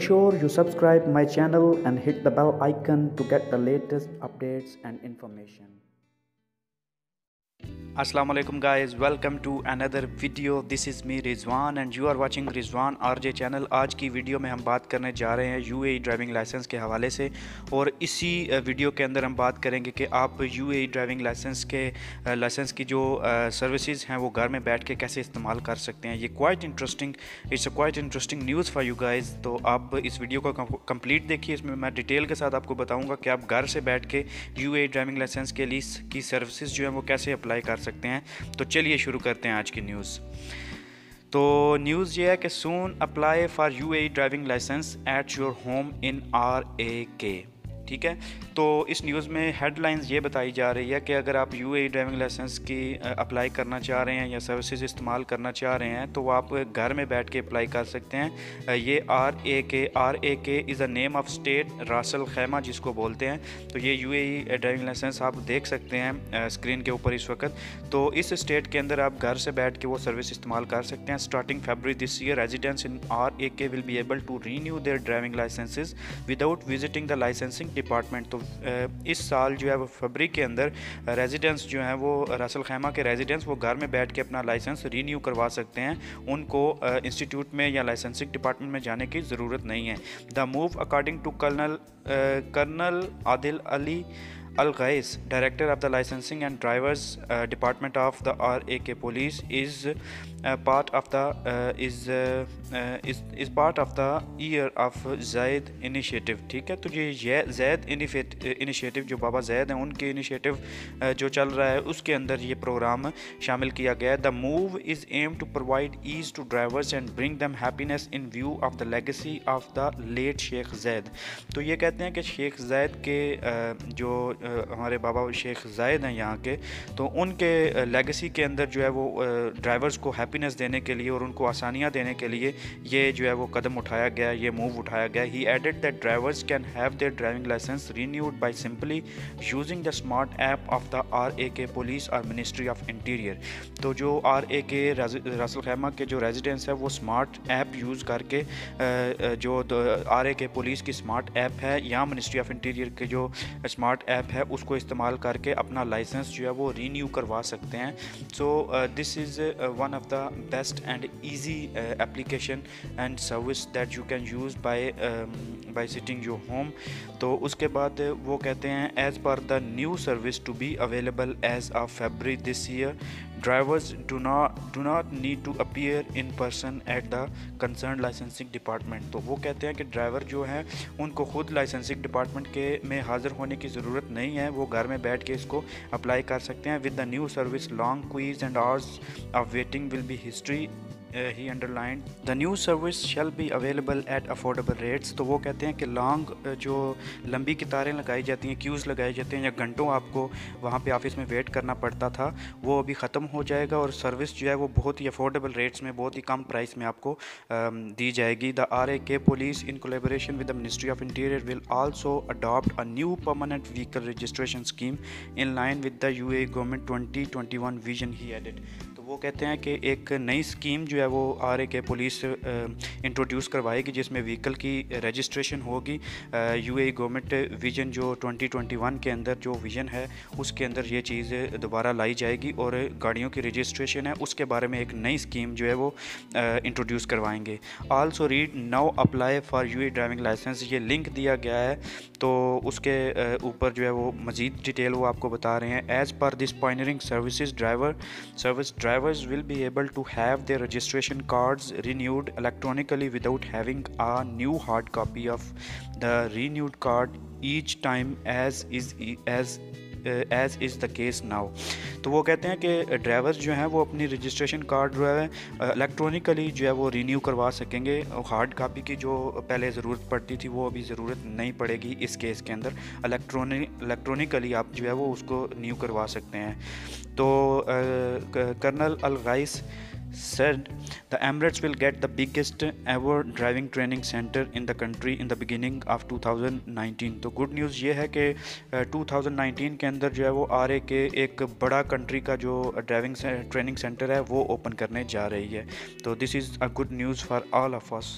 Make sure you subscribe my channel and hit the bell icon to get the latest updates and information. Assalamu alaikum guys, welcome to another video. This is me Rizwan and you are watching Rizwan RJ channel. आज की video में हम बात करने जा रहे हैं UAE driving licence के हवाले से, और इसी वीडियो के अंदर हम बात करेंगे कि आप यूएई ड्राइविंग लाइसेंस की जो सर्विसेज हैं वो घर में बैठ के कैसे इस्तेमाल कर सकते हैं। ये it's a quite interesting news for you guys. तो आप इस वीडियो को कंप्लीट देखिए, इसमें मैं डिटेल के साथ आपको बताऊँगा कि आप घर से बैठ के यूएई ड्राइविंग लाइसेंस के लिए की सर्विसेज जो है वो कैसे अप्लाई कर सकते हैं। तो चलिए शुरू करते हैं आज की न्यूज़। तो न्यूज़ ये है कि soon apply for UAE driving license at your home in RAK। ठीक है, तो इस न्यूज़ में हेडलाइंस ये बताई जा रही है कि अगर आप यूएई ड्राइविंग लाइसेंस की अप्लाई करना चाह रहे हैं या सर्विसेज इस्तेमाल करना चाह रहे हैं तो वो आप घर में बैठ के अप्लाई कर सकते हैं। ये RAK is a name of state, रास अल खैमा जिसको बोलते हैं। तो ये यूएई ड्राइविंग लाइसेंस आप देख सकते हैं स्क्रीन के ऊपर इस वक्त। तो इस स्टेट के अंदर आप घर से बैठ के वो सर्विस इस्तेमाल कर सकते हैं। Starting February this year residents in RAK will be able to renew their driving licences without visiting the licensing department. तो इस साल जो है वो फरवरी के अंदर रेजिडेंट्स जो हैं वो रास अल खैमा के रेजिडेंट्स वो घर में बैठ के अपना लाइसेंस रीन्यू करवा सकते हैं। उनको इंस्टीट्यूट में या लाइसेंसिंग डिपार्टमेंट में जाने की ज़रूरत नहीं है। The move according to colonel Adil Ali Al Ghais, Director of the Licensing and Drivers Department of the RAK Police, is part of the Year of Zaid Initiative। ठीक है, तो ये जैद इनिशिएटिव जो बाबा जैद हैं उनके इनिशिएटिव जो चल रहा है उसके अंदर ये प्रोग्राम शामिल किया गया है। The move is aim to provide ease to drivers and bring them happiness in view of the legacy of the late Sheikh Zayed. तो ये कहते हैं कि शेख जैद के जो हमारे बाबा शेख जायद हैं यहाँ के, तो उनके लेगेसी के अंदर जो है वो ड्राइवर्स को हैप्पीनेस देने के लिए और उनको आसानियाँ देने के लिए ये जो है वो कदम उठाया गया, ये मूव उठाया गया। He added that drivers can have their driving license renewed by simply using the smart app of the RAK police और मिनिस्ट्री ऑफ इंटीरियर। तो जो RAK रास अल खैमा के जो रेजिडेंट्स है वो स्मार्ट ऐप यूज़ करके जो RAK पुलिस की स्मार्ट ऐप है या मिनिस्ट्री ऑफ इंटीरियर के जो स्मार्ट ऐप है उसको इस्तेमाल करके अपना लाइसेंस जो है वो रीन्यू करवा सकते हैं। So this is one of the best and easy application and service that you can use by sitting your home. तो उसके बाद वो कहते हैं as per the new service to be available as of February this year drivers do not need to appear in person at the concern licensing department. तो वो कहते हैं कि ड्राइवर जो हैं उनको खुद लाइसेंसिंग डिपार्टमेंट के में हाज़िर होने की ज़रूरत नहीं है, वो घर में बैठ के इसको अप्लाई कर सकते हैं। With the new service long quiz and hours of waiting will be history. He underline the new service shall be available at affordable rates. तो वो कहते हैं कि लॉन्ग जो लंबी कतारें लगाई जाती हैं, क्यूज़ लगाए जाते हैं या घंटों आपको वहाँ पे ऑफिस में वेट करना पड़ता था, वो अभी ख़त्म हो जाएगा और सर्विस जो है वो बहुत ही अफोर्डेबल रेट्स में, बहुत ही कम प्राइस में आपको दी जाएगी। The RAK police in collaboration with the ministry of interior will also adopt a new permanent vehicle registration scheme in line with the UAE government 2021 vision, he added. तो वो कहते हैं कि एक नई स्कीम जो है वो RAK पुलिस इंट्रोड्यूस करवाएगी जिसमें व्हीकल की रजिस्ट्रेशन होगी। यूएई गवर्नमेंट विजन जो 2021 के अंदर जो विजन है उसके अंदर ये चीज़ दोबारा लाई जाएगी और गाड़ियों की रजिस्ट्रेशन है उसके बारे में एक नई स्कीम जो है वो इंट्रोड्यूस करवाएंगे। Also read now apply for UAE driving licence, ये लिंक दिया गया है तो उसके ऊपर जो है वो मज़ीद डिटेल वो आपको बता रहे हैं। एज़ पर this pioneering services drivers will be able to have their registration cards renewed electronically without having a new hard copy of the renewed card each time as is the case now। तो वो कहते हैं कि drivers जो हैं वो अपनी registration card जो है इलेक्ट्रॉनिकली जो है वो रीन्यू करवा सकेंगे। हार्ड कापी की जो पहले ज़रूरत पड़ती थी वो अभी ज़रूरत नहीं पड़ेगी इस केस के अंदर। इलेक्ट्रॉनिकली आप जो है वो उसको न्यू करवा सकते हैं। तो colonel Al Ghais said the Emirates will get the biggest ever driving training center in the country in the beginning of 2019। तो गुड न्यूज़ ये है कि 2019 के अंदर जो है वो RAK एक बड़ा कंट्री का जो ड्राइविंग ट्रेनिंग सेंटर है वो ओपन करने जा रही है। तो this is a good news for all of us.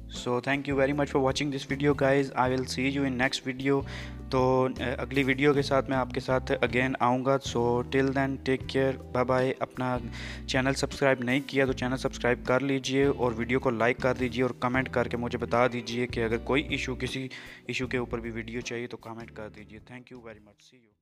So thank you very much for watching this video guys. I will see you in next video. तो अगली वीडियो के साथ मैं आपके साथ अगेन आऊँगा। So till then take care, bye bye. अपना channel subscribe नहीं किया तो चैनल सब्सक्राइब कर लीजिए और वीडियो को लाइक कर दीजिए और कमेंट करके मुझे बता दीजिए कि अगर कोई इशू, किसी इशू के ऊपर भी वीडियो चाहिए तो कमेंट कर दीजिए। Thank you very much, see you.